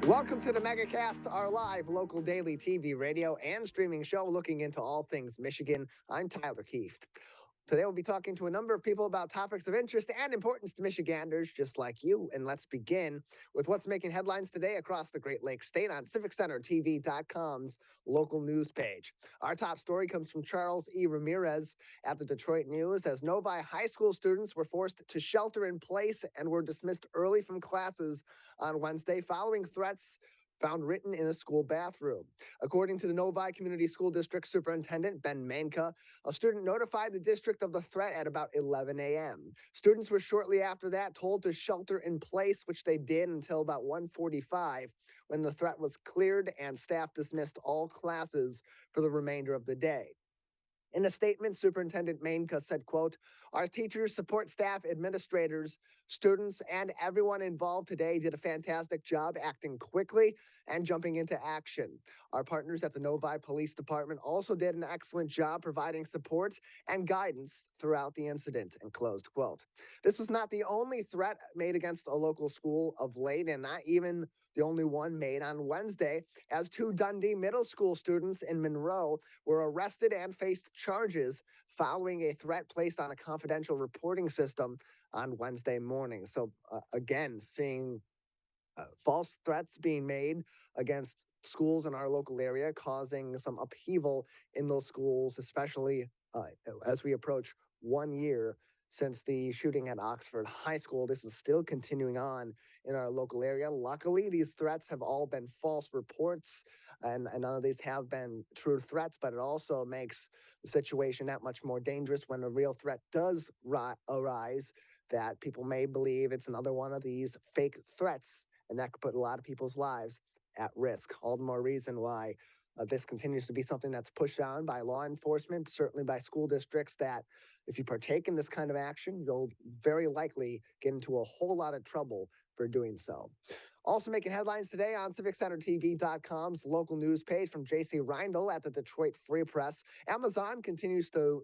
Welcome to the Megacast, our live local daily TV, radio, and streaming show looking into all things Michigan. I'm Tyler Kieft. Today we'll be talking to a number of people about topics of interest and importance to Michiganders just like you. And let's begin with what's making headlines today across the Great Lakes State on CivicCenterTV.com's local news page. Our top story comes from Charles E. Ramirez at the Detroit News as Novi High School students were forced to shelter in place and were dismissed early from classes on Wednesday following threats found written in a school bathroom. According to the Novi Community School District Superintendent Ben Manka, a student notified the district of the threat at about 11 a.m. Students were shortly after that told to shelter in place, which they did until about 1:45, when the threat was cleared and staff dismissed all classes for the remainder of the day. In a statement, Superintendent Manka said, quote, "Our teachers, support staff, administrators, students, and everyone involved today did a fantastic job acting quickly and jumping into action. Our partners at the Novi Police Department also did an excellent job providing support and guidance throughout the incident," and closed quote. This was not the only threat made against a local school of late, and not even the only one made on Wednesday, as two Dundee middle school students in Monroe were arrested and faced charges following a threat placed on a confidential reporting system on Wednesday morning. So again, seeing false threats being made against schools in our local area, causing some upheaval in those schools, especially as we approach 1 year since the shooting at Oxford High School. This is still continuing on in our local area. Luckily, these threats have all been false reports, and none of these have been true threats, but it also makes the situation that much more dangerous when a real threat does arise, that people may believe it's another one of these fake threats, and that could put a lot of people's lives at risk. All the more reason why this continues to be something that's pushed on by law enforcement, certainly by school districts, that if you partake in this kind of action, you'll very likely get into a whole lot of trouble for doing so. Also making headlines today on CivicCenterTV.com's local news page from J.C. Reindl at the Detroit Free Press. Amazon continues to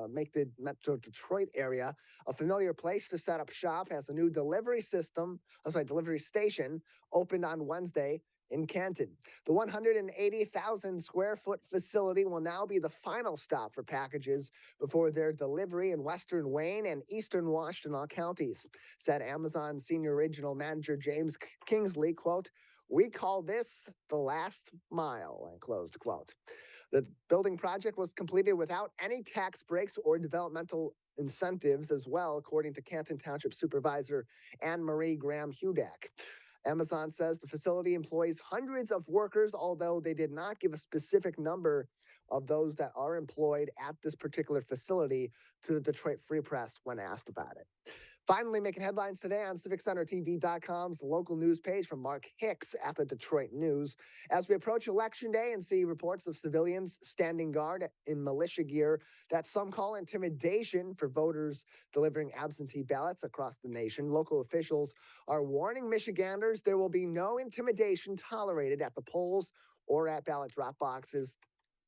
make the Metro Detroit area a familiar place to set up shop as a new delivery station opened on Wednesday in Canton. The 180,000 square foot facility will now be the final stop for packages before their delivery in Western Wayne and Eastern Washtenaw counties, said Amazon Senior Regional Manager James Kingsley, quote, "We call this the last mile," and closed quote. The building project was completed without any tax breaks or developmental incentives as well, according to Canton Township Supervisor Anne Marie Graham-Hudak. Amazon says the facility employs hundreds of workers, although they did not give a specific number of those that are employed at this particular facility to the Detroit Free Press when asked about it. Finally, making headlines today on CivicCenterTV.com's local news page from Mark Hicks at the Detroit News. As we approach Election Day and see reports of civilians standing guard in militia gear that some call intimidation for voters delivering absentee ballots across the nation, local officials are warning Michiganders there will be no intimidation tolerated at the polls or at ballot drop boxes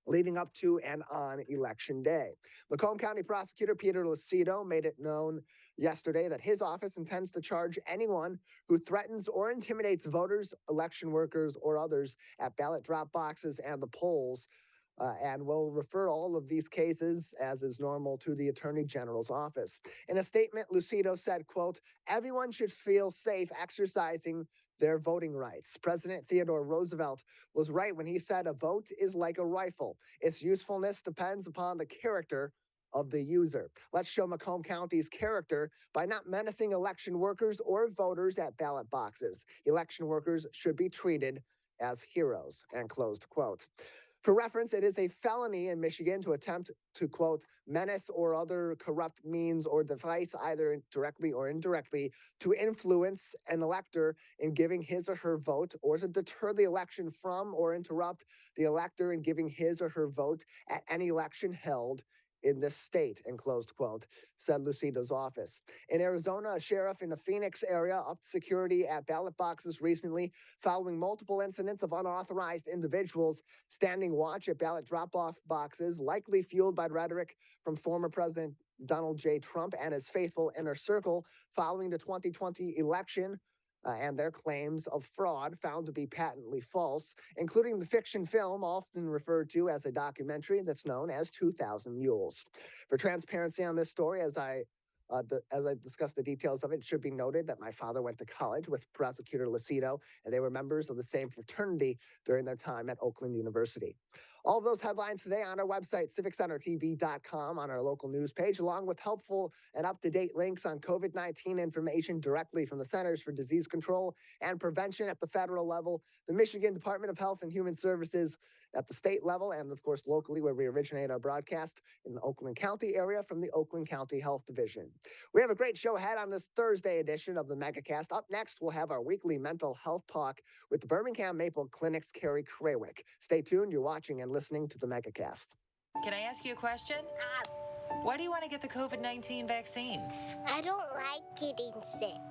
leading up to and on Election Day. Macomb County Prosecutor Peter Lucido made it known yesterday that his office intends to charge anyone who threatens or intimidates voters, election workers, or others at ballot drop boxes and the polls, and will refer all of these cases, as is normal, to the Attorney General's office. In a statement, Lucido said, quote, "Everyone should feel safe exercising their voting rights. President Theodore Roosevelt was right when he said a vote is like a rifle. Its usefulness depends upon the character of the user. Let's show Macomb County's character by not menacing election workers or voters at ballot boxes. Election workers should be treated as heroes," and closed quote. For reference, it is a felony in Michigan to attempt to, quote, "menace or other corrupt means or device, either directly or indirectly, to influence an elector in giving his or her vote, or to deter the election from or interrupt the elector in giving his or her vote at any election held in this state," and closed quote, said Lucido's office. In Arizona, a sheriff in the Phoenix area upped security at ballot boxes recently following multiple incidents of unauthorized individuals standing watch at ballot drop-off boxes, likely fueled by rhetoric from former President Donald J. Trump and his faithful inner circle following the 2020 election. and their claims of fraud found to be patently false, including the fiction film often referred to as a documentary that's known as 2000 Mules. For transparency on this story, as I discussed the details of it, it should be noted that my father went to college with Prosecutor Lucido, and they were members of the same fraternity during their time at Oakland University. All of those headlines today on our website, civiccentertv.com, on our local news page, along with helpful and up-to-date links on COVID-19 information directly from the Centers for Disease Control and Prevention at the federal level, the Michigan Department of Health and Human Services at the state level, and of course locally where we originate our broadcast in the Oakland County area from the Oakland County Health Division. We have a great show ahead on this Thursday edition of the Megacast. Up next, we'll have our weekly mental health talk with the Birmingham Maple Clinic's Carrie Krawiec. Stay tuned. You're watching and listening to the Megacast. Can I ask you a question? Why do you want to get the COVID-19 vaccine? I don't like getting sick.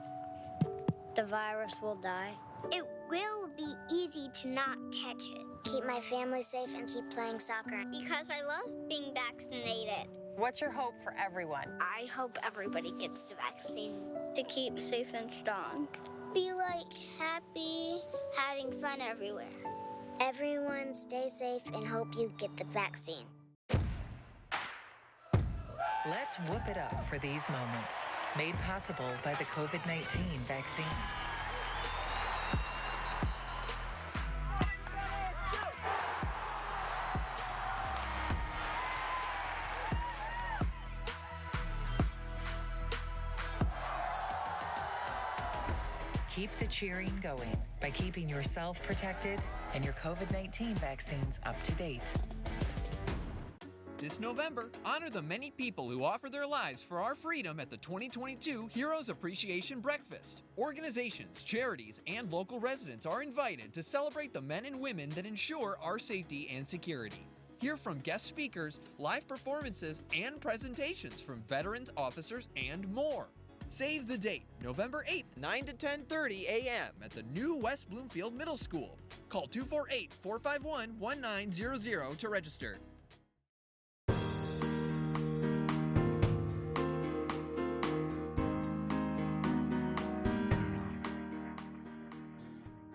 The virus will die. It will be easy to not catch it. Keep my family safe and keep playing soccer. Because I love being vaccinated. What's your hope for everyone? I hope everybody gets the vaccine to keep safe and strong. Be happy, having fun everywhere. Everyone stay safe and hope you get the vaccine. Let's whoop it up for these moments. Made possible by the COVID-19 vaccine. Keep the cheering going by keeping yourself protected and your COVID-19 vaccines up to date. This November, honor the many people who offer their lives for our freedom at the 2022 Heroes Appreciation Breakfast. Organizations, charities, and local residents are invited to celebrate the men and women that ensure our safety and security. Hear from guest speakers, live performances, and presentations from veterans, officers, and more. Save the date, November 8th, 9 to 10:30 a.m. at the new West Bloomfield Middle School. Call 248-451-1900 to register.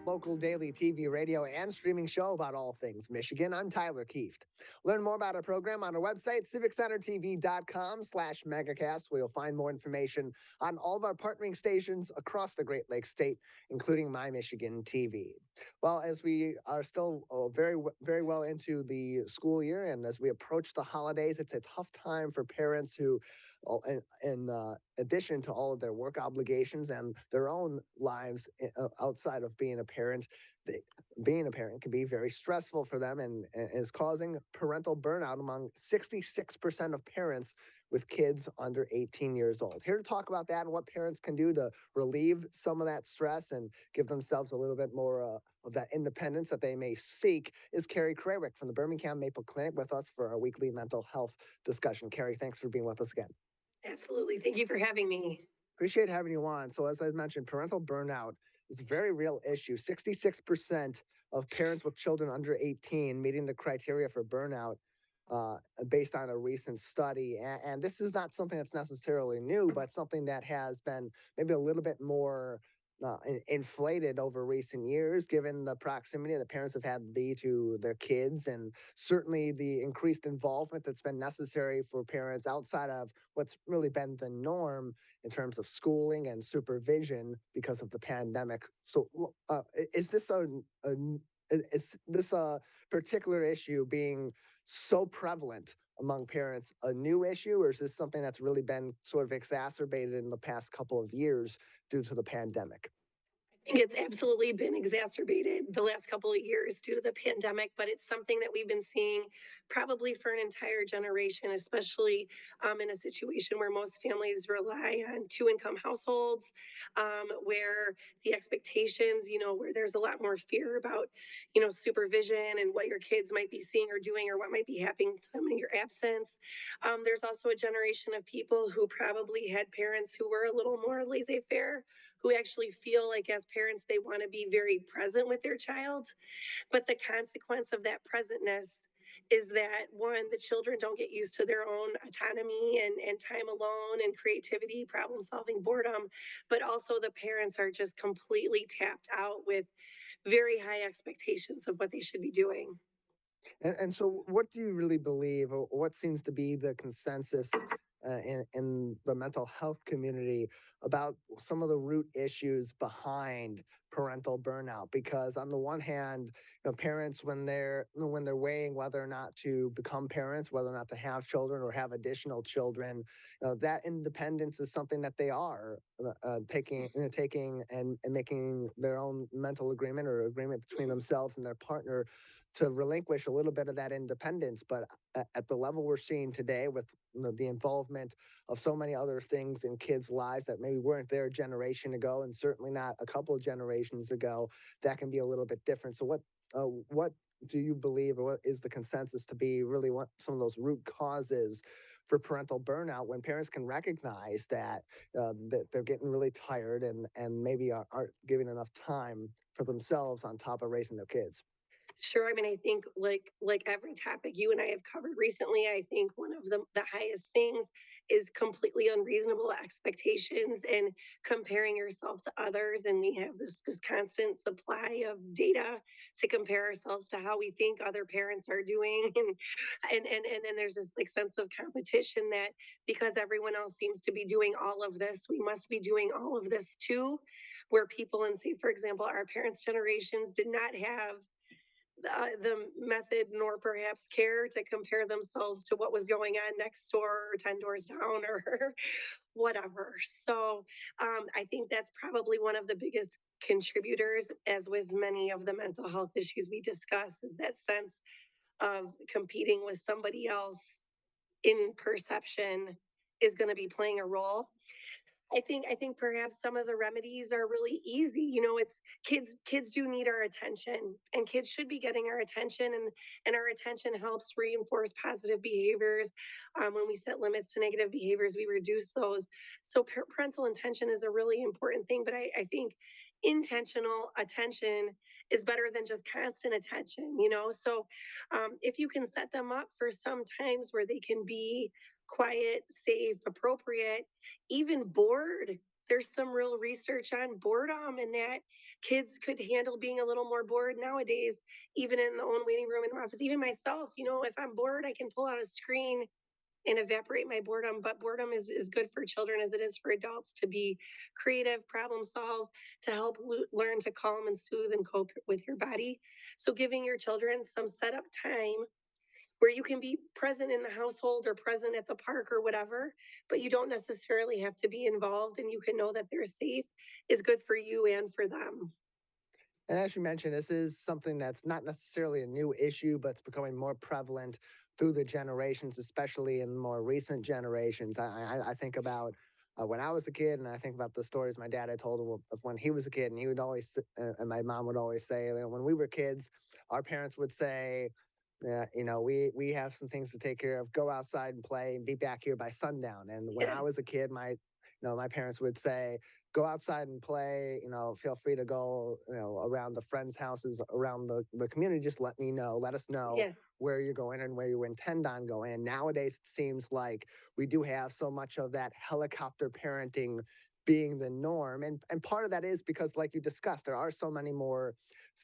Local daily TV, radio, and streaming show about all things Michigan. I'm Tyler Kieft. Learn more about our program on our website, civiccentertv.com/megacast, where you'll find more information on all of our partnering stations across the Great Lakes State, including My Michigan TV. Well, as we are still very well into the school year, and as we approach the holidays, it's a tough time for parents who, in addition to all of their work obligations and their own lives outside of being a parent, being a parent can be very stressful for them and is causing parental burnout among 66% of parents with kids under 18 years old. Here to talk about that and what parents can do to relieve some of that stress and give themselves a little bit more of that independence that they may seek is Carrie Krawiec from the Birmingham Maple Clinic with us for our weekly mental health discussion. Carrie, thanks for being with us again. Absolutely. Thank you for having me. Appreciate having you on. So as I mentioned, parental burnout is a very real issue. 66% of parents with children under 18 meeting the criteria for burnout based on a recent study. And this is not something that's necessarily new, but something that has been maybe a little bit more inflated over recent years, given the proximity that parents have had to be to their kids, and certainly the increased involvement that's been necessary for parents outside of what's really been the norm in terms of schooling and supervision because of the pandemic. So, is this a particular issue being so prevalent among parents a new issue, or is this something that's really been sort of exacerbated in the past couple of years due to the pandemic? I think it's absolutely been exacerbated the last couple of years due to the pandemic, but it's something that we've been seeing probably for an entire generation, especially in a situation where most families rely on two-income households, where the expectations, where there's a lot more fear about, supervision and what your kids might be seeing or doing or what might be happening to them in your absence. There's also a generation of people who probably had parents who were a little more laissez-faire, who actually feel like as parents, they want to be very present with their child. But the consequence of that presentness is that one, the children don't get used to their own autonomy and time alone and creativity, problem solving, boredom, but also the parents are just completely tapped out with very high expectations of what they should be doing. And so, what do you really believe, or what seems to be the consensus in the mental health community about some of the root issues behind parental burnout? Because on the one hand, parents, when they're weighing whether or not to become parents, whether or not to have children or have additional children, that independence is something that they are taking and making their own mental agreement or agreement between themselves and their partner to relinquish a little bit of that independence. But at the level we're seeing today, with the involvement of so many other things in kids' lives that maybe weren't there a generation ago, and certainly not a couple of generations ago, that can be a little bit different. So, what do you believe, or what is the consensus to be really what some of those root causes for parental burnout, when parents can recognize that they're getting really tired and maybe aren't giving enough time for themselves on top of raising their kids? Sure. I mean, I think like every topic you and I have covered recently, I think one of the highest things is completely unreasonable expectations and comparing yourself to others. And we have this constant supply of data to compare ourselves to how we think other parents are doing. And there's this like sense of competition that because everyone else seems to be doing all of this, we must be doing all of this too. Where people, and say, for example, our parents' generations did not have the method nor perhaps care to compare themselves to what was going on next door or 10 doors down or whatever. So I think that's probably one of the biggest contributors, as with many of the mental health issues we discuss, is that sense of competing with somebody else in perception is going to be playing a role. I think perhaps some of the remedies are really easy. You know, it's kids do need our attention, and kids should be getting our attention, and our attention helps reinforce positive behaviors. When we set limits to negative behaviors, we reduce those. So parental intention is a really important thing, but I think intentional attention is better than just constant attention, you know. So if you can set them up for some times where they can be quiet, safe, appropriate, even bored. There's some real research on boredom and that kids could handle being a little more bored nowadays, even in the own waiting room in the office. Even myself, you know, if I'm bored, I can pull out a screen and evaporate my boredom. But boredom is good for children as it is for adults to be creative, problem solve, to help learn to calm and soothe and cope with your body. So giving your children some setup time where you can be present in the household or present at the park or whatever, but you don't necessarily have to be involved and you can know that they're safe, is good for you and for them. And as you mentioned, this is something that's not necessarily a new issue, but it's becoming more prevalent through the generations, especially in more recent generations. I think about when I was a kid, and I think about the stories my dad had told of when he was a kid, and he would always, and my mom would always say, when we were kids, our parents would say, yeah, we have some things to take care of. Go outside and play, and be back here by sundown. And when Yeah. I was a kid, my parents would say, go outside and play. Feel free to go, around the friends' houses around the community. Just let us know Yeah. where you're going and where you intend on going. And nowadays, it seems like we do have so much of that helicopter parenting being the norm. And part of that is because, like you discussed, there are so many more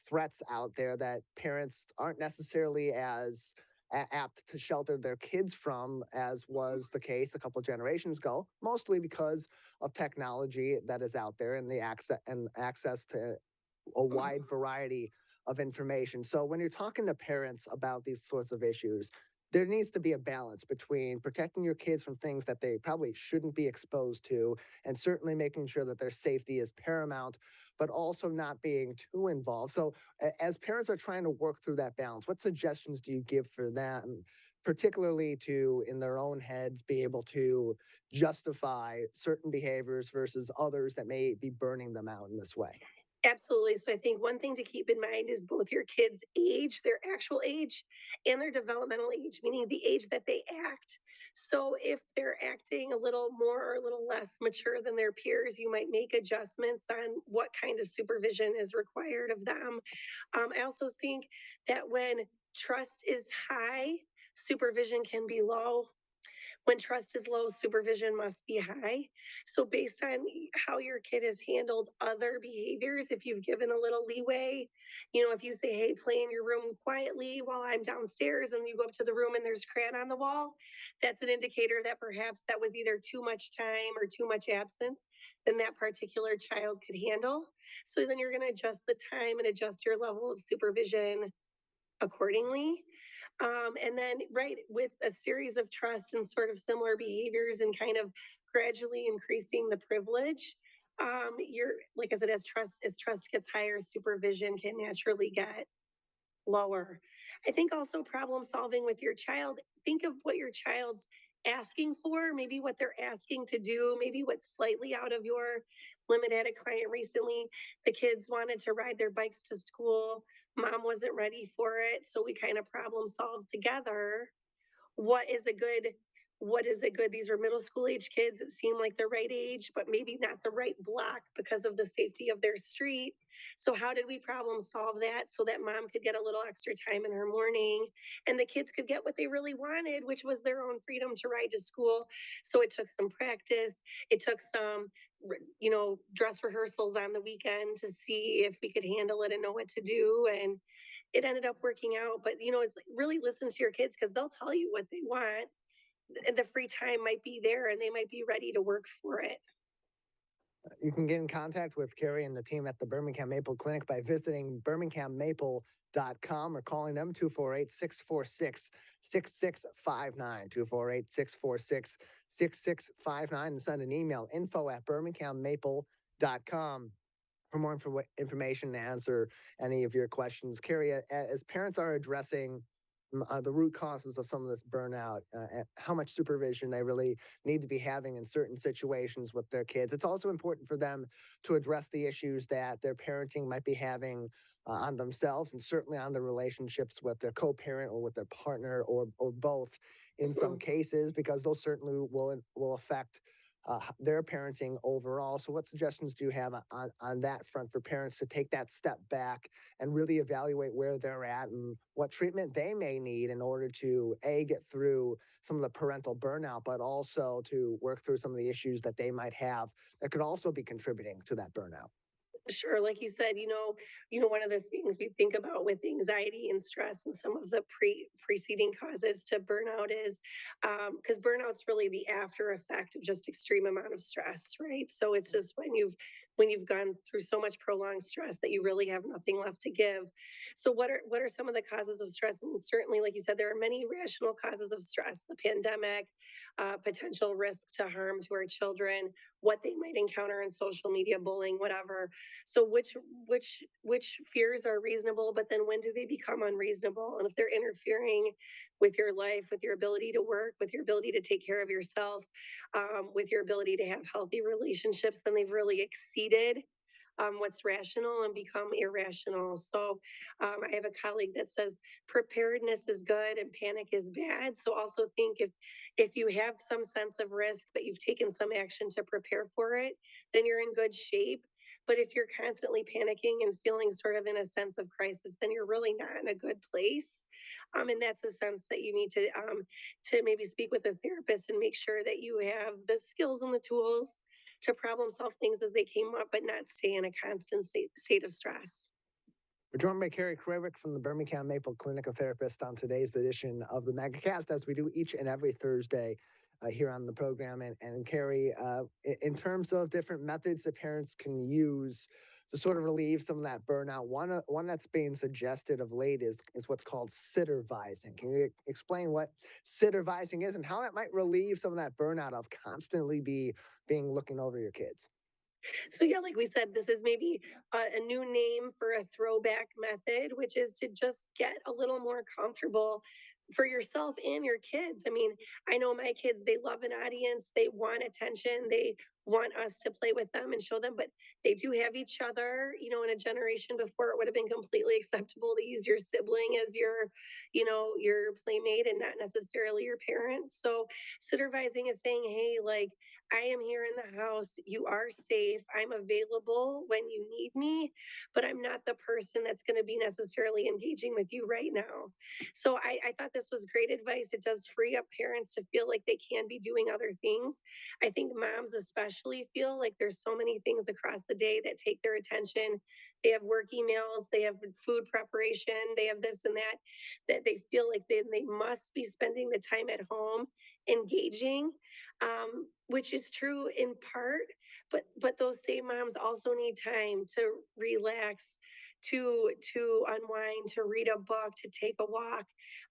threats out there that parents aren't necessarily as apt to shelter their kids from as was the case a couple generations ago, mostly because of technology that is out there and the access to a wide variety of information. So when you're talking to parents about these sorts of issues, there needs to be a balance between protecting your kids from things that they probably shouldn't be exposed to, and certainly making sure that their safety is paramount, but also not being too involved. So, as parents are trying to work through that balance, what suggestions do you give for them, particularly to, in their own heads, be able to justify certain behaviors versus others that may be burning them out in this way? Absolutely. So I think one thing to keep in mind is both your kids' age, their actual age, and their developmental age, meaning the age that they act. So if they're acting a little more or a little less mature than their peers, you might make adjustments on what kind of supervision is required of them. I also think that when trust is high, supervision can be low. When trust is low, supervision must be high. So, based on how your kid has handled other behaviors, if you've given a little leeway, if you say, hey, play in your room quietly while I'm downstairs, and you go up to the room and there's crayon on the wall, that's an indicator that perhaps that was either too much time or too much absence than that particular child could handle. So, then you're going to adjust the time and adjust your level of supervision accordingly. And then, right, with a series of trust and sort of similar behaviors and kind of gradually increasing the privilege, you're, like I said, as trust gets higher, supervision can naturally get lower. I think also problem solving with your child. Think of what your child's asking for, maybe what they're asking to do, maybe what's slightly out of your limit. At a client recently, the kids wanted to ride their bikes to school. Mom wasn't ready for it. So we kind of problem solved together. what is a good what is a good These were middle school age kids. It seemed like the right age, but maybe not the right block because of the safety of their street. So how did we problem solve that so that mom could get a little extra time in her morning and the kids could get what they really wanted, which was their own freedom to ride to school? So it took some practice. It took some dress rehearsals on the weekend to see if we could handle it and know what to do. And it ended up working out. But it's like, really listen to your kids, because they'll tell you what they want, and the free time might be there and they might be ready to work for it. You can get in contact with Carrie and the team at the Birmingham Maple Clinic by visiting birminghammaple.com or calling them 248-646-6659, 248-646-6659, and send an email, info@birminghammaple.com for more information to answer any of your questions. Carrie, as parents are addressing the root causes of some of this burnout, how much supervision they really need to be having in certain situations with their kids. It's also important for them to address the issues that their parenting might be having on themselves, and certainly on the relationships with their co-parent or with their partner, or both in some cases, because those certainly will affect their parenting overall. So what suggestions do you have on that front for parents to take that step back and really evaluate where they're at and what treatment they may need in order to get through some of the parental burnout, but also to work through some of the issues that they might have that could also be contributing to that burnout? Sure. Like you said, one of the things we think about with anxiety and stress and some of the preceding causes to burnout is because burnout's really the after effect of just extreme amount of stress, right? So it's just when you've gone through so much prolonged stress that you really have nothing left to give. So what are some of the causes of stress? And certainly, like you said, there are many rational causes of stress: the pandemic, potential risk to harm to our children, what they might encounter in social media, bullying, whatever. So which fears are reasonable, but then when do they become unreasonable? And if they're interfering with your life, with your ability to work, with your ability to take care of yourself, with your ability to have healthy relationships, then they've really exceeded what's rational and become irrational. So I have a colleague that says preparedness is good and panic is bad. So also think, if you have some sense of risk, but you've taken some action to prepare for it, then you're in good shape. But if you're constantly panicking and feeling sort of in a sense of crisis, then you're really not in a good place. And that's a sense that you need to maybe speak with a therapist and make sure that you have the skills and the tools to problem solve things as they came up, but not stay in a constant state of stress. We're joined by Carrie Krawiec from the Birmingham Maple Clinic, a therapist, on today's edition of the Megacast, as we do each and every Thursday here on the program. And Carrie, in terms of different methods that parents can use to sort of relieve some of that burnout, one that's being suggested of late is what's called supervising. Can you explain what supervising is and how that might relieve some of that burnout of constantly being looking over your kids? So yeah, like we said, this is maybe a new name for a throwback method, which is to just get a little more comfortable for yourself and your kids. I mean, I know my kids, they love an audience, they want attention, they want us to play with them and show them, but they do have each other. In a generation before, it would have been completely acceptable to use your sibling as your playmate and not necessarily your parents. So supervising is saying, hey, like, I am here in the house. You are safe. I'm available when you need me, but I'm not the person that's going to be necessarily engaging with you right now. So I thought this was great advice. It does free up parents to feel like they can be doing other things. I think moms especially feel like there's so many things across the day that take their attention. They have work emails, they have food preparation, they have this and that they feel like they must be spending the time at home engaging, which is true in part, but those same moms also need time to relax, to unwind, to read a book, to take a walk,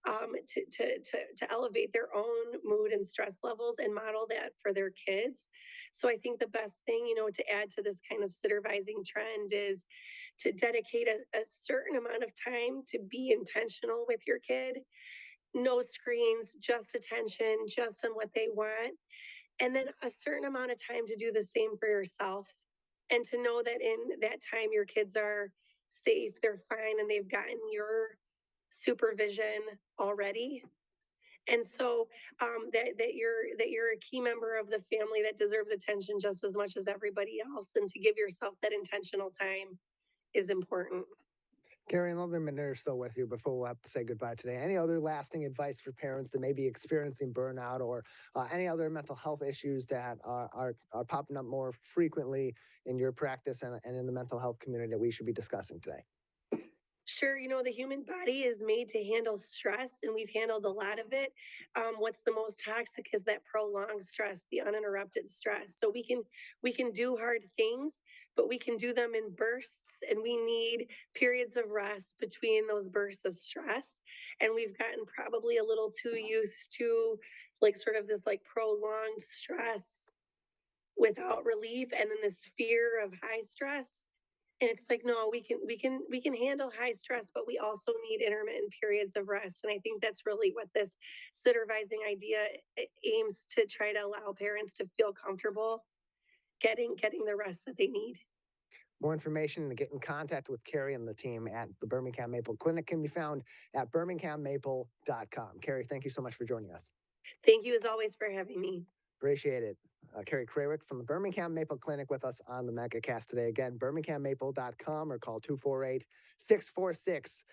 to elevate their own mood and stress levels and model that for their kids. So I think the best thing, to add to this kind of supervising trend is to dedicate a certain amount of time to be intentional with your kid. No screens, just attention, just on what they want. And then a certain amount of time to do the same for yourself. And to know that in that time, your kids are safe, they're fine, and they've gotten your supervision already. And so that you're a key member of the family that deserves attention just as much as everybody else. And to give yourself that intentional time is important. Carrie, another minute or so with you before we'll have to say goodbye today. Any other lasting advice for parents that may be experiencing burnout or any other mental health issues that are popping up more frequently in your practice and in the mental health community that we should be discussing today? Sure, the human body is made to handle stress, and we've handled a lot of it. What's the most toxic is that prolonged stress, the uninterrupted stress. So we can do hard things, but we can do them in bursts, and we need periods of rest between those bursts of stress. And we've gotten probably a little too used to like sort of this like prolonged stress without relief, and then this fear of high stress. And it's like, no, we can handle high stress, but we also need intermittent periods of rest. And I think that's really what this supervising idea aims to try to allow parents to feel comfortable getting the rest that they need. More information and get in contact with Carrie and the team at the Birmingham Maple Clinic can be found at birminghammaple.com. Carrie, thank you so much for joining us. Thank you as always for having me. Appreciate it. Carrie Krawiec from the Birmingham Maple Clinic with us on the Megacast today. Again, birminghammaple.com or call 248-646-6659.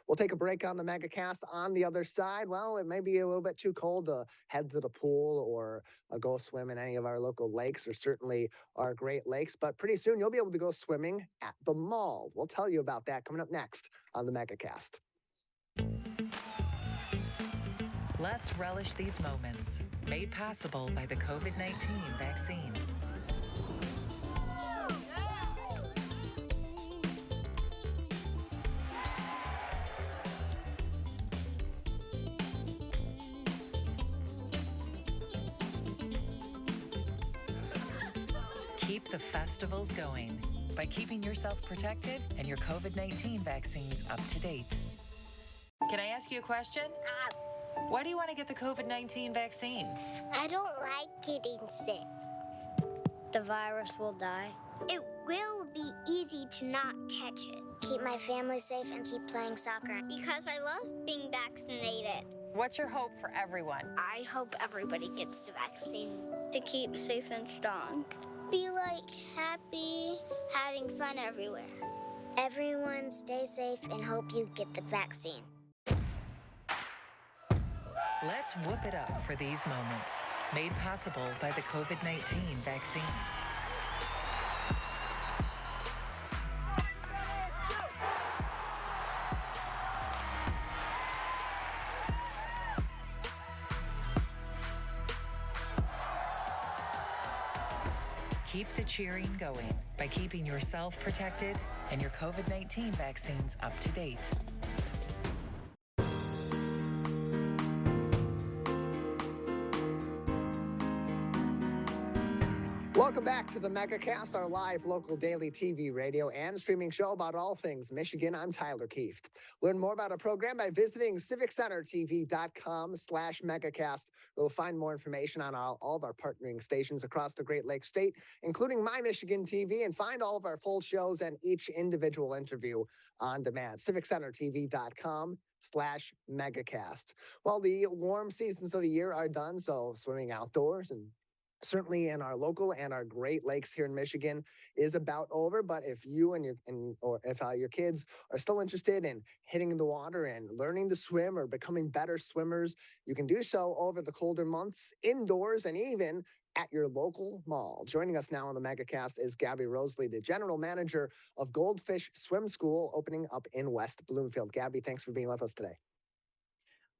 We'll take a break on the Megacast. On the other side, well, it may be a little bit too cold to head to the pool or go swim in any of our local lakes or certainly our Great Lakes, but pretty soon you'll be able to go swimming at the mall. We'll tell you about that coming up next on the Megacast. Let's relish these moments, made possible by the COVID-19 vaccine. Keep the festivals going by keeping yourself protected and your COVID-19 vaccines up to date. Can I ask you a question? Why do you want to get the COVID-19 vaccine? I don't like getting sick. The virus will die. It will be easy to not catch it. Keep my family safe and keep playing soccer because I love being vaccinated. What's your hope for everyone? I hope everybody gets the vaccine to keep safe and strong. Be like happy, having fun everywhere. Everyone stay safe and hope you get the vaccine. Let's whoop it up for these moments, made possible by the COVID-19 vaccine. Keep the cheering going by keeping yourself protected and your COVID-19 vaccines up to date. Welcome back to the Megacast, our live local daily TV, radio, and streaming show about all things Michigan. I'm Tyler Kieft. Learn more about our program by visiting civiccentertv.com/megacast. You'll find more information on all of our partnering stations across the Great Lakes State, including My Michigan TV, and find all of our full shows and each individual interview on demand. civiccentertv.com/megacast. Well, the warm seasons of the year are done, so swimming outdoors and certainly in our local and our Great Lakes here in Michigan is about over. But if you and your kids are still interested in hitting the water and learning to swim or becoming better swimmers, you can do so over the colder months, indoors, and even at your local mall. Joining us now on the Megacast is Gabby Rosely, the general manager of Goldfish Swim School, opening up in West Bloomfield. Gabby, thanks for being with us today.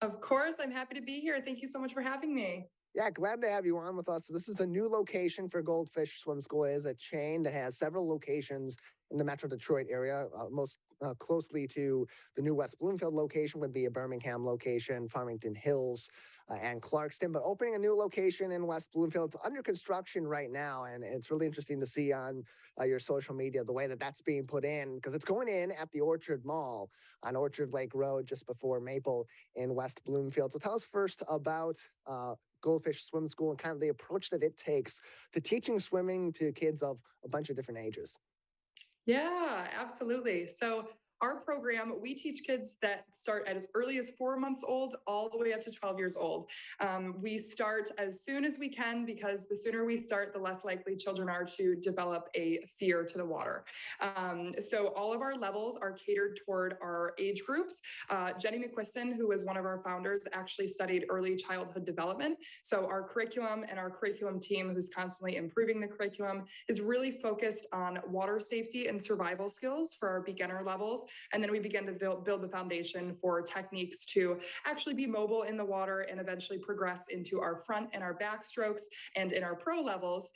Of course, I'm happy to be here. Thank you so much for having me. Yeah, glad to have you on with us. So this is a new location for Goldfish Swim School. It is a chain that has several locations in the Metro Detroit area. Most closely to the new West Bloomfield location would be a Birmingham location, Farmington Hills, and Clarkston. But opening a new location in West Bloomfield, it's under construction right now, and it's really interesting to see on your social media the way that that's being put in, because it's going in at the Orchard Mall on Orchard Lake Road just before Maple in West Bloomfield. So tell us first about Goldfish Swim School and kind of the approach that it takes to teaching swimming to kids of a bunch of different ages. Yeah, absolutely. So our program, we teach kids that start at as early as 4 months old, all the way up to 12 years old. We start as soon as we can, because the sooner we start, the less likely children are to develop a fear to the water. So all of our levels are catered toward our age groups. Jenny McQuiston, who was one of our founders, actually studied early childhood development. So our curriculum and our curriculum team, who's constantly improving the curriculum, is really focused on water safety and survival skills for our beginner levels. And then we begin to build the foundation for techniques to actually be mobile in the water and eventually progress into our front and our back strokes. And in our pro levels,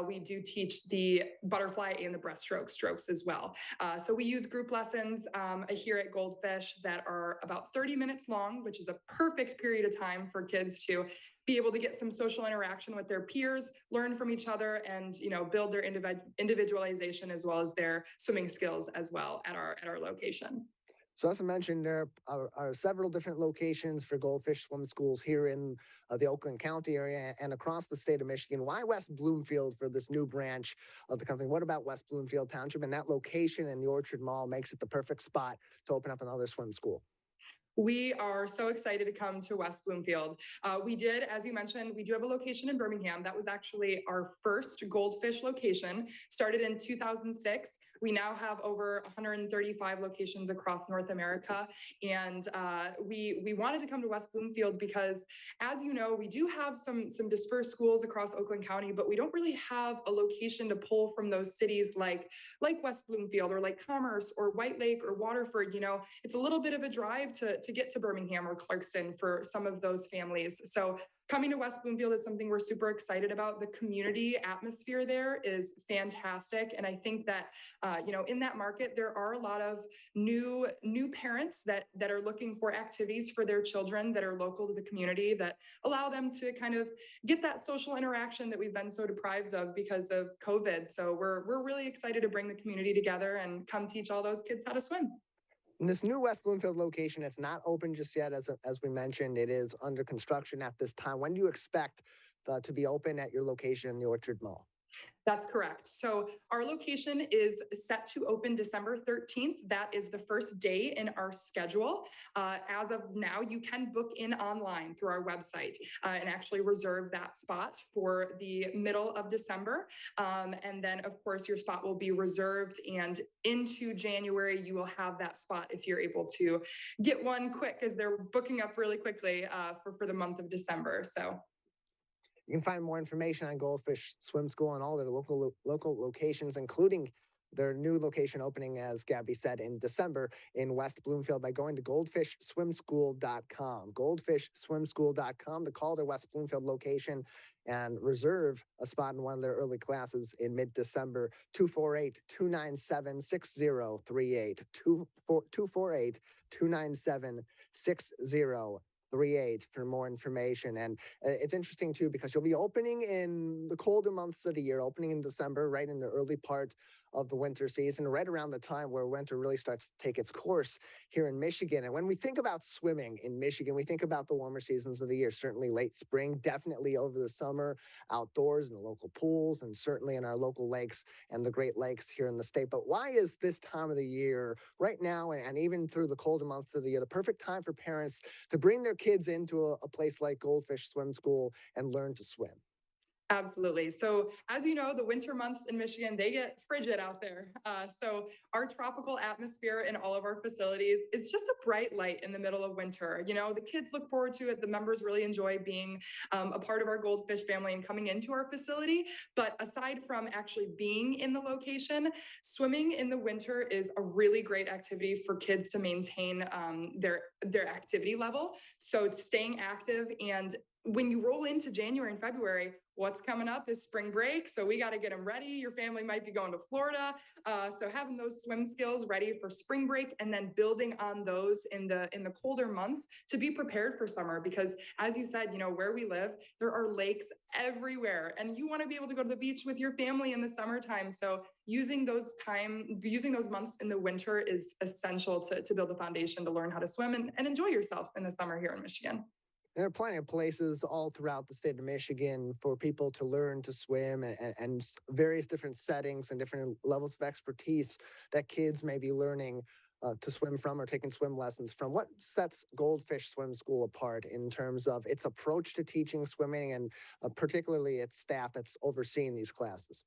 we do teach the butterfly and the breaststroke strokes as well. So we use group lessons here at Goldfish that are about 30 minutes long, which is a perfect period of time for kids to be able to get some social interaction with their peers, learn from each other, and build their individualization as well as their swimming skills as well at our location. So as I mentioned, there are several different locations for Goldfish Swim Schools here in the Oakland County area and across the state of Michigan. Why West Bloomfield for this new branch of the company? What about West Bloomfield Township and that location in the Orchard Mall makes it the perfect spot to open up another swim school? We are so excited to come to West Bloomfield. We did, as you mentioned, we do have a location in Birmingham. That was actually our first Goldfish location, started in 2006. We now have over 135 locations across North America. And we wanted to come to West Bloomfield because, as you know, we do have some dispersed schools across Oakland County, but we don't really have a location to pull from those cities like West Bloomfield or like Commerce or White Lake or Waterford. It's a little bit of a drive to get to Birmingham or Clarkston for some of those families. So coming to West Bloomfield is something we're super excited about. The community atmosphere there is fantastic. And I think that, in that market, there are a lot of new parents that are looking for activities for their children that are local to the community that allow them to kind of get that social interaction that we've been so deprived of because of COVID. So we're really excited to bring the community together and come teach all those kids how to swim. And this new West Bloomfield location, it's not open just yet, as we mentioned. It is under construction at this time. When do you expect to be open at your location in the Orchard Mall? That's correct. So our location is set to open December 13th. That is the first day in our schedule. As of now, you can book in online through our website and actually reserve that spot for the middle of December. And then, of course, your spot will be reserved, and into January, you will have that spot if you're able to get one quick, as they're booking up really quickly for the month of December. So you can find more information on Goldfish Swim School and all their local locations, including their new location opening, as Gabby said, in December in West Bloomfield, by going to goldfishswimschool.com. Goldfishswimschool.com to call their West Bloomfield location and reserve a spot in one of their early classes in mid-December. 248-297-6038. 248-297-6038. 6038 for more information. And it's interesting too, because you'll be opening in the colder months of the year, opening in December, right in the early part of the winter season, right around the time where winter really starts to take its course here in Michigan. And when we think about swimming in Michigan, we think about the warmer seasons of the year, certainly late spring, definitely over the summer, outdoors in the local pools, and certainly in our local lakes and the Great Lakes here in the state. But why is this time of the year, right now, and even through the colder months of the year, the perfect time for parents to bring their kids into a place like Goldfish Swim School and learn to swim? Absolutely. So as you know, the winter months in Michigan, they get frigid out there. So our tropical atmosphere in all of our facilities is just a bright light in the middle of winter. You know, the kids look forward to it. The members really enjoy being a part of our Goldfish family and coming into our facility. But aside from actually being in the location, swimming in the winter is a really great activity for kids to maintain their activity level. So staying active, and when you roll into January and February, what's coming up is spring break. So we got to get them ready. Your family might be going to Florida. So having those swim skills ready for spring break, and then building on those in the colder months to be prepared for summer. Because as you said, you know, where we live, there are lakes everywhere, and you want to be able to go to the beach with your family in the summertime. So using those months in the winter is essential to build a foundation to learn how to swim and enjoy yourself in the summer here in Michigan. There are plenty of places all throughout the state of Michigan for people to learn to swim, and various different settings and different levels of expertise that kids may be learning to swim from or taking swim lessons from. What sets Goldfish Swim School apart in terms of its approach to teaching swimming, and particularly its staff that's overseeing these classes?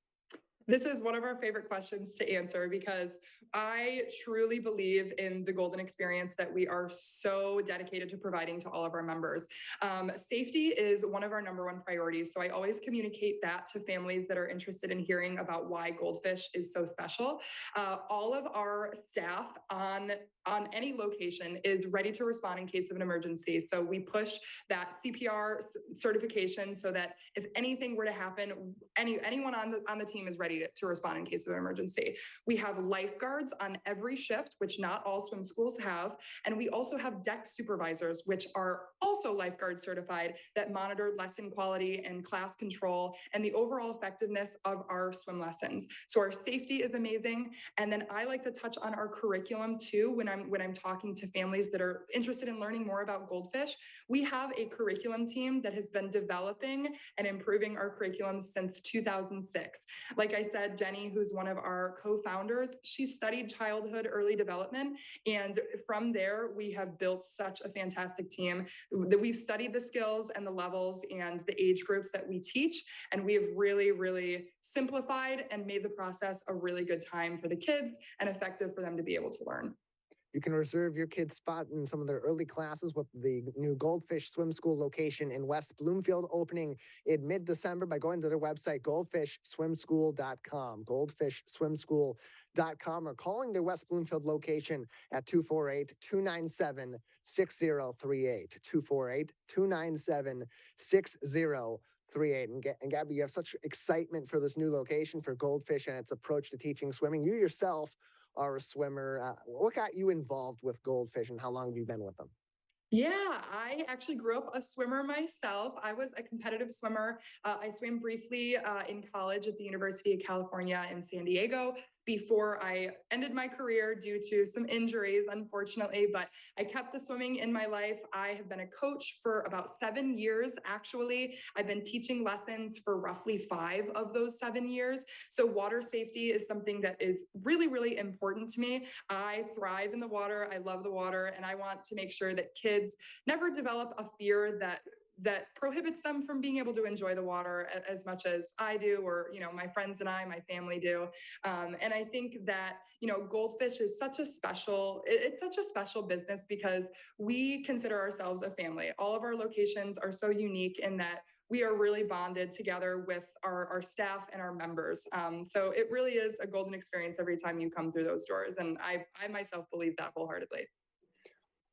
This is one of our favorite questions to answer, because I truly believe in the golden experience that we are so dedicated to providing to all of our members. Safety is one of our number one priorities. So I always communicate that to families that are interested in hearing about why Goldfish is so special. All of our staff on any location is ready to respond in case of an emergency. So we push that CPR certification so that if anything were to happen, anyone on the team is ready to respond in case of an emergency. We have lifeguards on every shift, which not all swim schools have. And we also have deck supervisors, which are also lifeguard certified, that monitor lesson quality and class control and the overall effectiveness of our swim lessons. So our safety is amazing. And then I like to touch on our curriculum too when I'm talking to families that are interested in learning more about Goldfish. We have a curriculum team that has been developing and improving our curriculum since 2006. Like I said, Jenny, who's one of our co-founders, she studied childhood early development. And from there, we have built such a fantastic team that we've studied the skills and the levels and the age groups that we teach. And we have really, really simplified and made the process a really good time for the kids and effective for them to be able to learn. You can reserve your kid's spot in some of their early classes with the new Goldfish Swim School location in West Bloomfield, opening in mid-December, by going to their website, goldfishswimschool.com, goldfishswimschool.com, or calling their West Bloomfield location at 248-297-6038, 248-297-6038. And Gabby, you have such excitement for this new location for Goldfish and its approach to teaching swimming. You yourself are a swimmer. What got you involved with Goldfish, and how long have you been with them? Yeah, I actually grew up a swimmer myself. I was a competitive swimmer. I swam briefly in college at the University of California in San Diego before I ended my career due to some injuries, unfortunately, but I kept the swimming in my life. I have been a coach for about 7 years, actually. I've been teaching lessons for roughly 5 of those 7 years. So water safety is something that is really, really important to me. I thrive in the water. I love the water, and I want to make sure that kids never develop a fear that prohibits them from being able to enjoy the water as much as I do, or, you know, my friends and my family do. And I think that, you know, Goldfish is it's such a special business because we consider ourselves a family. All of our locations are so unique in that we are really bonded together with our staff and our members. So it really is a golden experience every time you come through those doors. And I myself believe that wholeheartedly.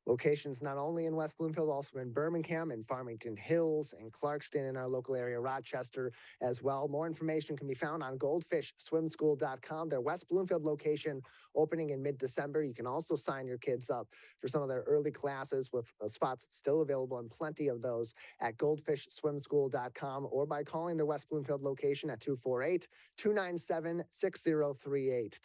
Locations not only in West Bloomfield, also in Birmingham and Farmington Hills and Clarkston in our local area, Rochester as well. More information can be found on goldfishswimschool.com. Their West Bloomfield location opening in mid-December. You can also sign your kids up for some of their early classes with spots still available and plenty of those at goldfishswimschool.com or by calling their West Bloomfield location at 248-297-6038.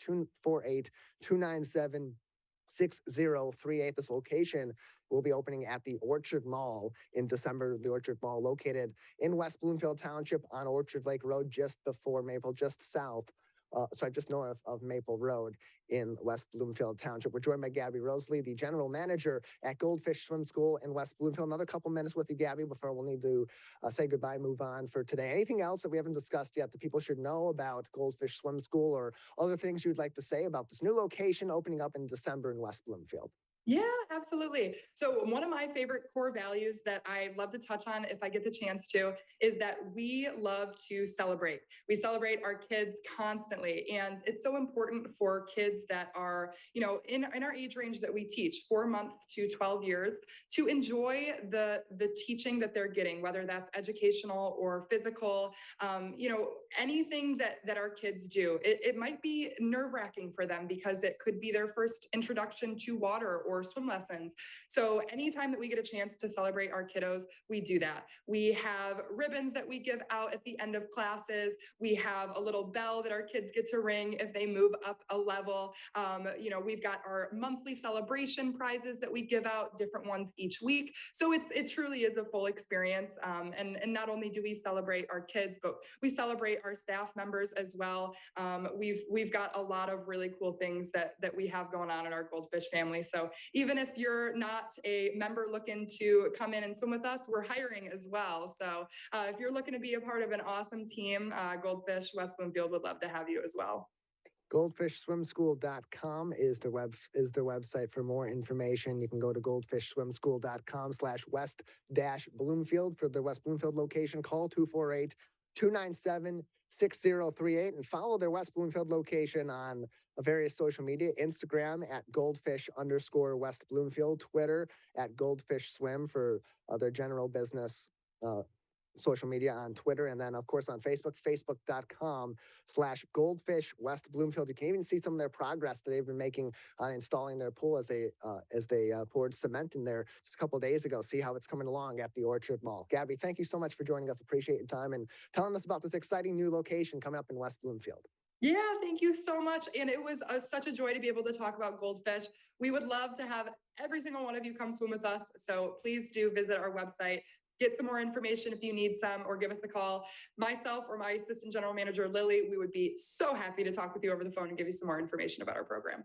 248-297-6038. This location will be opening at the Orchard Mall in December. The Orchard Mall located in West Bloomfield Township on Orchard Lake Road, just before Maple, just north of Maple Road in West Bloomfield Township. We're joined by Gabby Rosely, the general manager at Goldfish Swim School in West Bloomfield. Another couple minutes with you, Gabby, before we'll need to say goodbye, move on for today. Anything else that we haven't discussed yet that people should know about Goldfish Swim School, or other things you'd like to say about this new location opening up in December in West Bloomfield? Yeah, absolutely. So one of my favorite core values that I love to touch on if I get the chance to is that we love to celebrate. We celebrate our kids constantly. And it's so important for kids that are, in our age range that we teach, 4 months to 12 years, to enjoy the teaching that they're getting, whether that's educational or physical, anything that our kids do. It might be nerve-wracking for them because it could be their first introduction to water or swim lessons. So anytime that we get a chance to celebrate our kiddos, we do that. We have ribbons that we give out at the end of classes. We have a little bell that our kids get to ring if they move up a level. We've got our monthly celebration prizes that we give out, different ones each week. So it truly is a full experience. And not only do we celebrate our kids, but we celebrate our staff members as well. We've got a lot of really cool things that we have going on in our Goldfish family. So even if you're not a member looking to come in and swim with us, we're hiring as well. So if you're looking to be a part of an awesome team, Goldfish West Bloomfield would love to have you as well. Goldfishswimschool.com is their website for more information. You can go to goldfishswimschool.com/West-Bloomfield for the West Bloomfield location. Call 248-297-6038 and follow their West Bloomfield location on various social media, Instagram at Goldfish_West Bloomfield, Twitter at Goldfish Swim for their general business social media on Twitter, and then of course on Facebook, facebook.com/Goldfish West Bloomfield. You can even see some of their progress that they've been making on installing their pool as they poured cement in there just a couple of days ago. See how it's coming along at the Orchard Mall. Gabby, thank you so much for joining us. Appreciate your time and telling us about this exciting new location coming up in West Bloomfield. Yeah, thank you so much. And it was such a joy to be able to talk about Goldfish. We would love to have every single one of you come swim with us. So please do visit our website, get some more information if you need some, or give us a call. Myself or my assistant general manager, Lily, we would be so happy to talk with you over the phone and give you some more information about our program.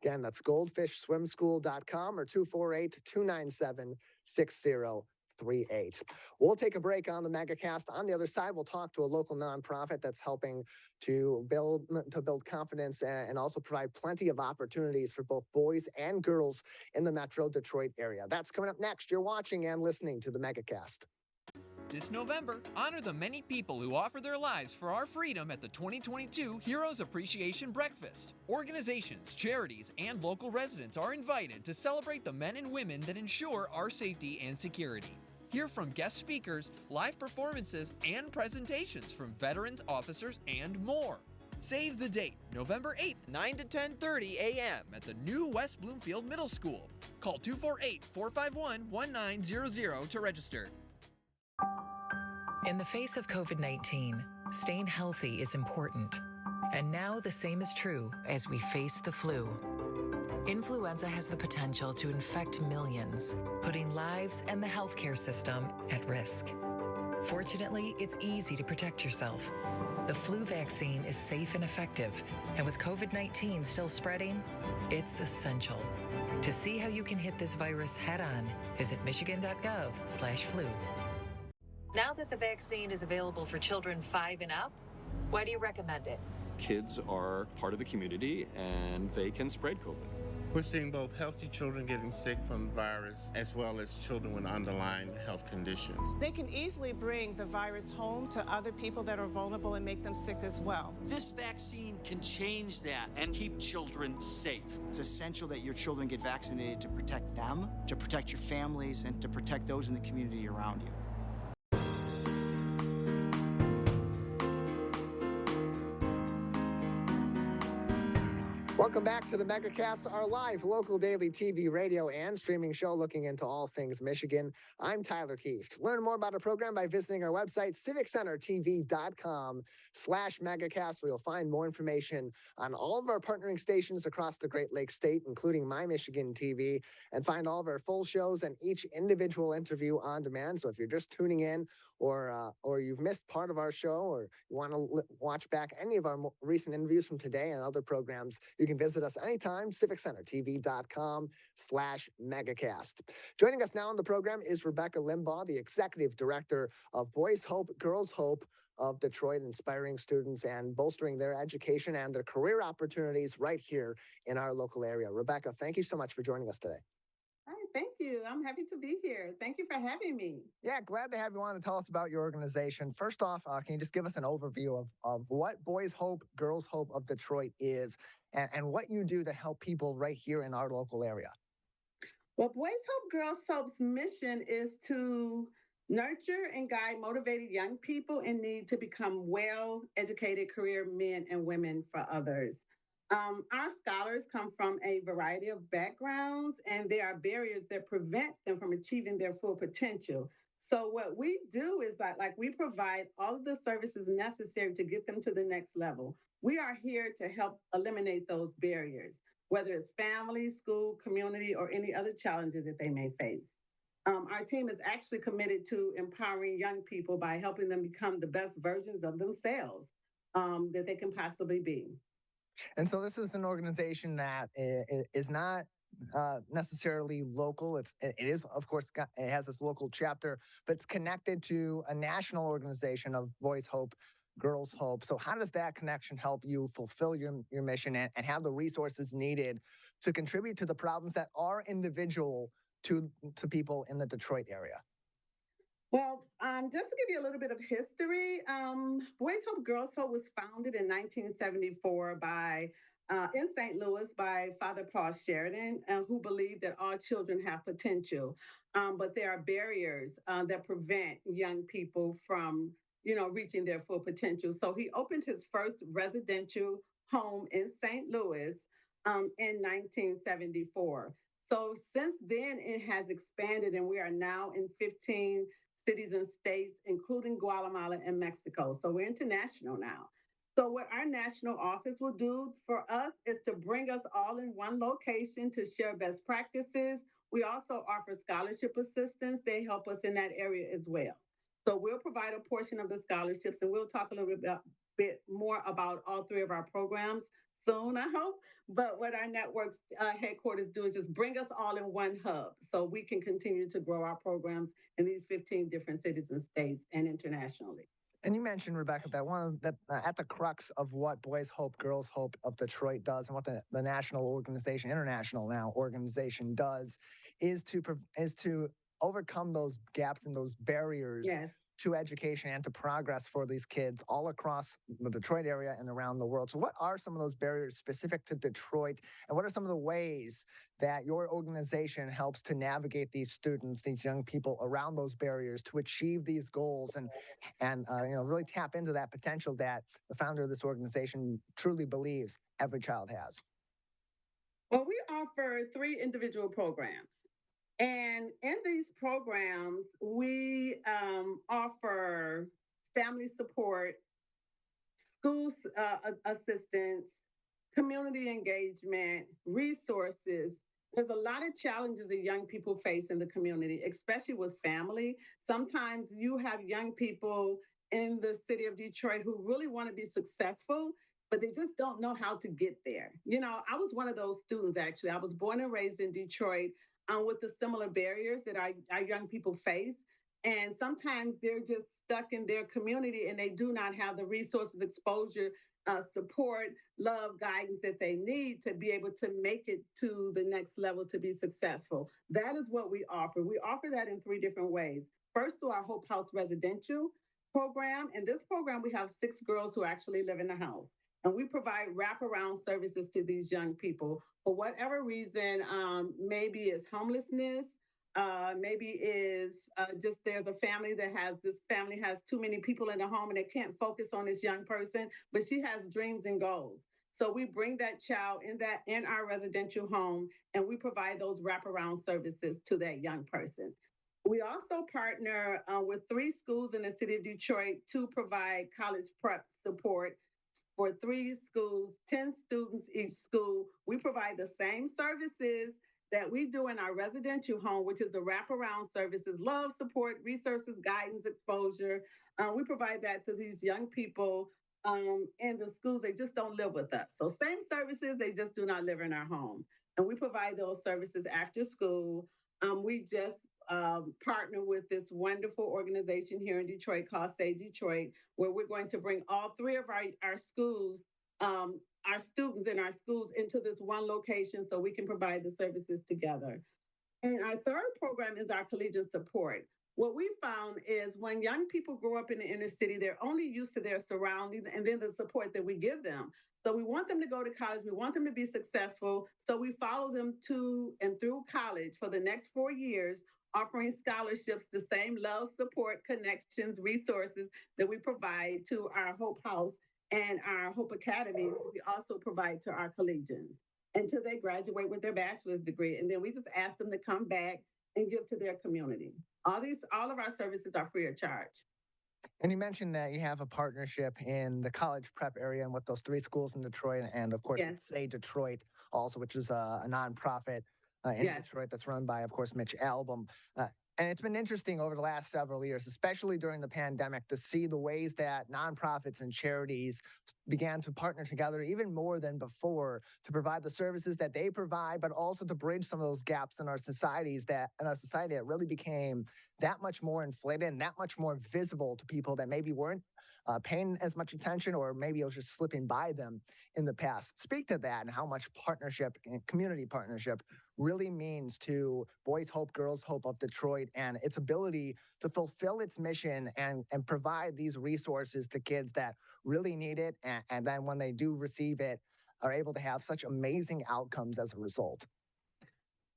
Again, that's goldfishswimschool.com or 248-297-6038. We'll take a break on the Megacast. On the other side, we'll talk to a local nonprofit that's helping to build confidence and also provide plenty of opportunities for both boys and girls in the Metro Detroit area. That's coming up next. You're watching and listening to the Megacast. This November, honor the many people who offer their lives for our freedom at the 2022 Heroes Appreciation Breakfast. Organizations, charities, and local residents are invited to celebrate the men and women that ensure our safety and security. Hear from guest speakers, live performances, and presentations from veterans, officers, and more. Save the date, November 8th, 9 to 10:30 a.m. at the new West Bloomfield Middle School. Call 248-451-1900 to register. In the face of COVID-19, staying healthy is important. And now the same is true as we face the flu. Influenza has the potential to infect millions, putting lives and the healthcare system at risk. Fortunately, it's easy to protect yourself. The flu vaccine is safe and effective, and with COVID-19 still spreading, it's essential. To see how you can hit this virus head-on, visit michigan.gov/flu. Now that the vaccine is available for children 5 and up, why do you recommend it? Kids are part of the community and they can spread COVID. We're seeing both healthy children getting sick from the virus as well as children with underlying health conditions. They can easily bring the virus home to other people that are vulnerable and make them sick as well. This vaccine can change that and keep children safe. It's essential that your children get vaccinated to protect them, to protect your families, and to protect those in the community around you. Welcome back to the Megacast, our live local daily TV, radio, and streaming show looking into all things Michigan. I'm Tyler Kieft. Learn more about our program by visiting our website, civiccentertv.com/Megacast, where you'll find more information on all of our partnering stations across the Great Lakes State, including My Michigan TV, and find all of our full shows and each individual interview on demand. So if you're just tuning in or you've missed part of our show, or you want to watch back any of our recent interviews from today and other programs, you can visit us anytime, civiccentertv.com/Megacast. Joining us now on the program is Rebecca Limbaugh, the Executive Director of Boys Hope, Girls Hope of Detroit, inspiring students and bolstering their education and their career opportunities right here in our local area. Rebecca, thank you so much for joining us today. Hi, thank you. I'm happy to be here. Thank you for having me. Yeah, glad to have you on to tell us about your organization. First off, can you just give us an overview of what Boys Hope, Girls Hope of Detroit is and what you do to help people right here in our local area? Well, Boys Hope, Girls Hope's mission is to nurture and guide motivated young people in need to become well-educated career men and women for others. Our scholars come from a variety of backgrounds, and there are barriers that prevent them from achieving their full potential. So what we do is like we provide all of the services necessary to get them to the next level. We are here to help eliminate those barriers, whether it's family, school, community, or any other challenges that they may face. Our team is actually committed to empowering young people by helping them become the best versions of themselves that they can possibly be. And so this is an organization that is not necessarily local. It is, of course, it has this local chapter, but it's connected to a national organization of Boys Hope, Girls Hope. So how does that connection help you fulfill your mission and have the resources needed to contribute to the problems that are individual to people in the Detroit area? Well, just to give you a little bit of history, Boys Hope, Girls Hope was founded in 1974 in St. Louis by Father Paul Sheridan, who believed that all children have potential, but there are barriers that prevent young people from, reaching their full potential. So he opened his first residential home in St. Louis in 1974. So since then, it has expanded, and we are now in 15 cities and states, including Guatemala and Mexico. So we're international now. So what our national office will do for us is to bring us all in one location to share best practices. We also offer scholarship assistance. They help us in that area as well. So we'll provide a portion of the scholarships, and we'll talk a little bit more about all three of our programs soon, I hope. But what our network's headquarters do is just bring us all in one hub so we can continue to grow our programs in these 15 different cities and states and internationally. And you mentioned, Rebecca, that at the crux of what Boys Hope, Girls Hope of Detroit does and what the national organization, international now organization does is to overcome those gaps and those barriers. Yes. To education and to progress for these kids all across the Detroit area and around the world. So what are some of those barriers specific to Detroit? And what are some of the ways that your organization helps to navigate these students, these young people around those barriers to achieve these goals and really tap into that potential that the founder of this organization truly believes every child has? Well, we offer 3 individual programs. And in these programs, we offer family support, school assistance, community engagement, resources. There's a lot of challenges that young people face in the community, especially with family. Sometimes you have young people in the city of Detroit who really want to be successful, but they just don't know how to get there. I was one of those students, actually. I was born and raised in Detroit with the similar barriers that our young people face. And sometimes they're just stuck in their community and they do not have the resources, exposure, support, love, guidance that they need to be able to make it to the next level to be successful. That is what we offer. We offer that in 3 different ways. First, through our Hope House residential program. In this program, we have 6 girls who actually live in the house. And we provide wraparound services to these young people for whatever reason. Maybe it's homelessness, maybe is just there's a family this family has too many people in the home and they can't focus on this young person, but she has dreams and goals. So we bring that child in our residential home, and we provide those wraparound services to that young person. We also partner with 3 schools in the city of Detroit to provide college prep support for 3 schools, 10 students each school. We provide the same services that we do in our residential home, which is a wraparound services, love, support, resources, guidance, exposure. We provide that to these young people in the schools. They just don't live with us. So same services, they just do not live in our home. And we provide those services after school. We just partner with this wonderful organization here in Detroit called Say Detroit, where we're going to bring all 3 of our schools, our students in our schools into this one location so we can provide the services together. And our 3rd program is our collegiate support. What we found is when young people grow up in the inner city, they're only used to their surroundings and then the support that we give them. So we want them to go to college. We want them to be successful. So we follow them to and through college for the next 4 years, offering scholarships, the same love, support, connections, resources that we provide to our Hope House and our Hope Academy. We also provide to our collegians until they graduate with their bachelor's degree. And then we just ask them to come back and give to their community. All of our services are free of charge. And you mentioned that you have a partnership in the college prep area and with those 3 schools in Detroit, and of course, Yes. Say Detroit also, which is a nonprofit in Yes. Detroit that's run by, of course, Mitch Albom. And it's been interesting over the last several years, especially during the pandemic, to see the ways that nonprofits and charities began to partner together even more than before to provide the services that they provide, but also to bridge some of those gaps in our society that really became that much more inflated and that much more visible to people that maybe weren't paying as much attention, or maybe it was just slipping by them in the past. Speak to that and how much partnership and community partnership really means to Boys Hope, Girls Hope of Detroit and its ability to fulfill its mission and provide these resources to kids that really need it. And then when they do receive it, are able to have such amazing outcomes as a result.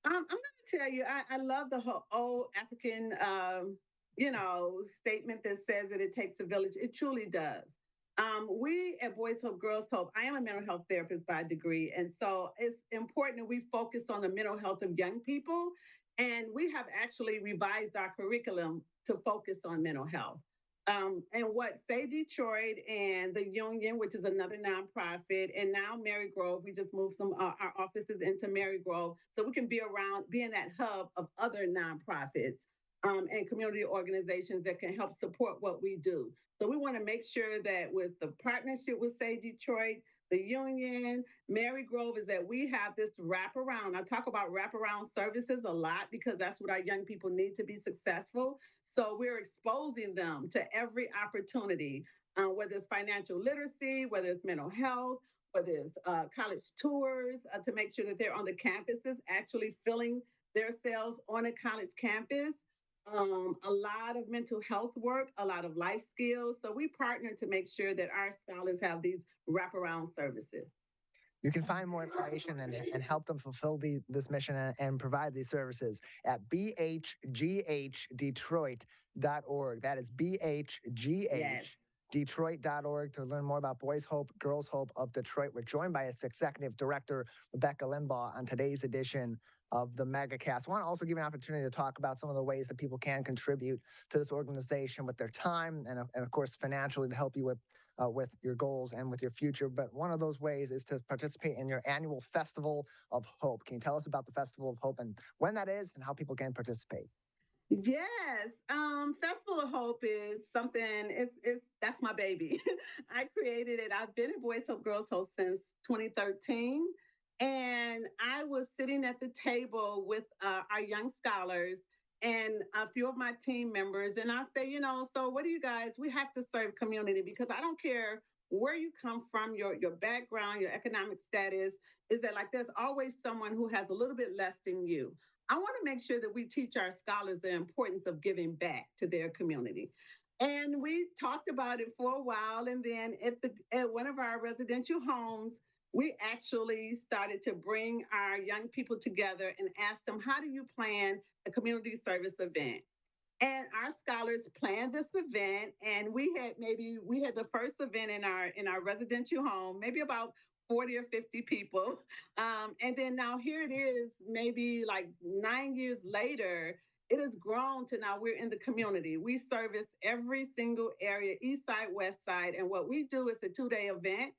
I'm going to tell you, I love the whole old African, statement that says that it takes a village. It truly does. We at Boys Hope, Girls Hope, I am a mental health therapist by degree. And so it's important that we focus on the mental health of young people. And we have actually revised our curriculum to focus on mental health. And what Say Detroit and the Union, which is another nonprofit, and now Mary Grove, we just moved our offices into Mary Grove so we can be in that hub of other nonprofits and community organizations that can help support what we do. So we want to make sure that with the partnership with Say Detroit, the Union, Mary Grove, is that we have this wraparound. I talk about wraparound services a lot because that's what our young people need to be successful. So we're exposing them to every opportunity, whether it's financial literacy, whether it's mental health, whether it's college tours, to make sure that they're on the campuses, actually filling themselves on a college campus. A lot of mental health work, a lot of life skills. So we partner to make sure that our scholars have these wraparound services. You can find more information and help them fulfill this mission and provide these services at bhghdetroit.org. That is bhghdetroit.org to learn more about Boys Hope, Girls Hope of Detroit. We're joined by its Executive Director, Rebecca Limbaugh, on today's edition of the Megacast. I want to also give you an opportunity to talk about some of the ways that people can contribute to this organization with their time and of course, financially to help you with your goals and with your future. But one of those ways is to participate in your annual Festival of Hope. Can you tell us about the Festival of Hope and when that is and how people can participate? Yes, Festival of Hope is something, that's my baby. I created it. I've been at Boys Hope, Girls Hope since 2013. And I was sitting at the table with our young scholars, and a few of my team members. And I say, so what do you guys, we have to serve community because I don't care where you come from, your background, your economic status, is that like there's always someone who has a little bit less than you. I want to make sure that we teach our scholars the importance of giving back to their community. And we talked about it for a while. And then at one of our residential homes, we actually started to bring our young people together and ask them, how do you plan a community service event? And our scholars planned this event, and we had the first event in our residential home, maybe about 40 or 50 people. And then now here it is, maybe like 9 years later, it has grown to now we're in the community. We service every single area, east side, west side. And what we do is a 2-day event.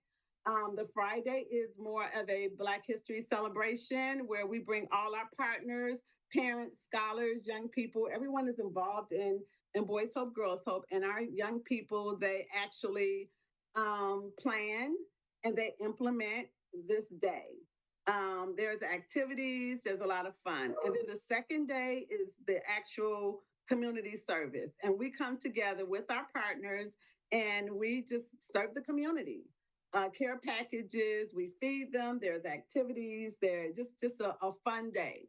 The Friday is more of a Black History celebration where we bring all our partners, parents, scholars, young people. Everyone is involved in Boys Hope, Girls Hope. And our young people, they actually plan and they implement this day. There's activities, there's a lot of fun. And then the second day is the actual community service. And we come together with our partners and we just serve the community. Care packages, we feed them, there's activities, they're just a fun day,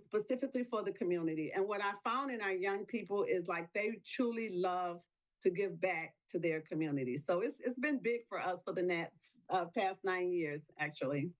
specifically for the community. And what I found in our young people is like they truly love to give back to their community. So it's been big for us for the past 9 years, actually.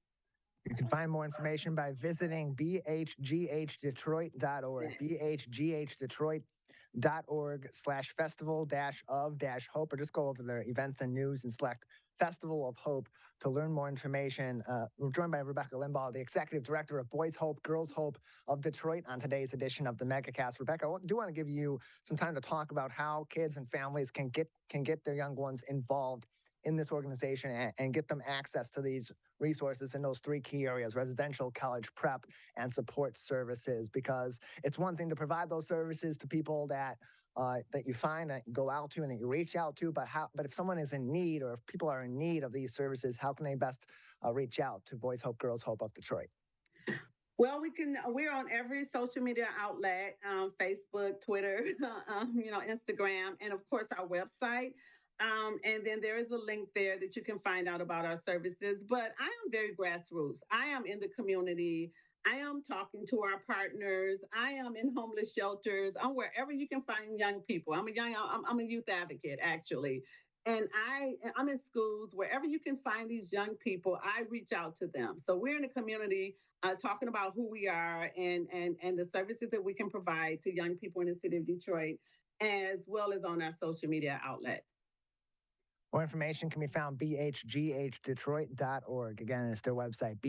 You can find more information by visiting bhghdetroit.org, bhghdetroit.org/festival-of-hope, or just go over the events and news and select Festival of Hope to learn more information. We're joined by Rebecca Limbaugh, the Executive Director of Boys Hope, Girls Hope of Detroit, on today's edition of the Megacast. Rebecca, I do want to give you some time to talk about how kids and families can get their young ones involved in this organization and get them access to these resources in those 3 key areas: residential, college prep, and support services. Because it's one thing to provide those services to people that you find, that you go out to and that you reach out to, but if someone is in need, or if people are in need of these services, how can they best reach out to Boys Hope, Girls Hope of Detroit? Well, we're on every social media outlet, Facebook, Twitter, Instagram, and of course our website. And then there is a link there that you can find out about our services. But I am very grassroots. I am in the community. I am talking to our partners. I am in homeless shelters. I'm wherever you can find young people. I'm a youth advocate, actually. And I'm in schools. Wherever you can find these young people, I reach out to them. So we're in the community talking about who we are and the services that we can provide to young people in the city of Detroit, as well as on our social media outlets. More information can be found bhghdetroit.org. Again, it's their website,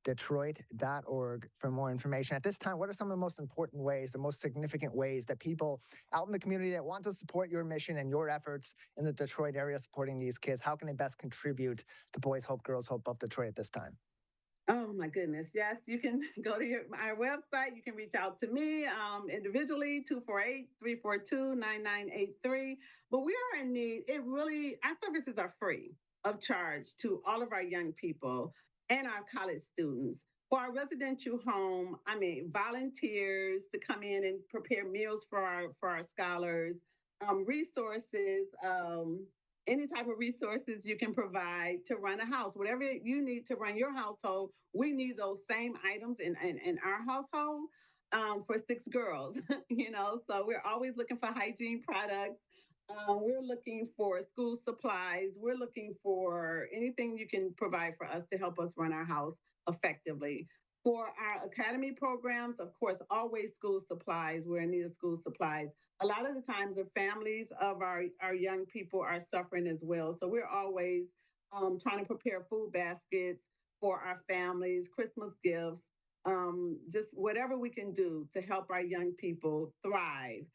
bhghdetroit.org, for more information. At this time, what are some of the most important ways, the most significant ways that people out in the community that want to support your mission and your efforts in the Detroit area supporting these kids, how can they best contribute to Boys Hope, Girls Hope of Detroit at this time? Oh, my goodness. Yes, you can go to our website. You can reach out to me individually, 248-342-9983. But we are in need. Our services are free of charge to all of our young people and our college students. For our residential home, volunteers to come in and prepare meals for our scholars, resources, any type of resources you can provide to run a house. Whatever you need to run your household, we need those same items in our household for 6 girls, So we're always looking for hygiene products. We're looking for school supplies. We're looking for anything you can provide for us to help us run our house effectively. For our academy programs, of course, always school supplies. We're in need of school supplies. A lot of the times, the families of our young people are suffering as well. So we're always trying to prepare food baskets for our families, Christmas gifts, just whatever we can do to help our young people thrive.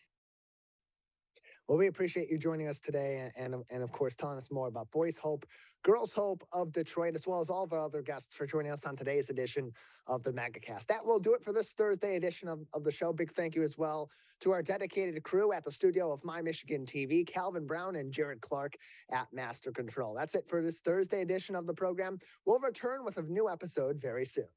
Well, we appreciate you joining us today and of course, telling us more about Boys Hope, Girls Hope of Detroit, as well as all of our other guests for joining us on today's edition of the Megacast. That will do it for this Thursday edition of the show. Big thank you as well to our dedicated crew at the studio of My Michigan TV, Calvin Brown and Jared Clark at Master Control. That's it for this Thursday edition of the program. We'll return with a new episode very soon.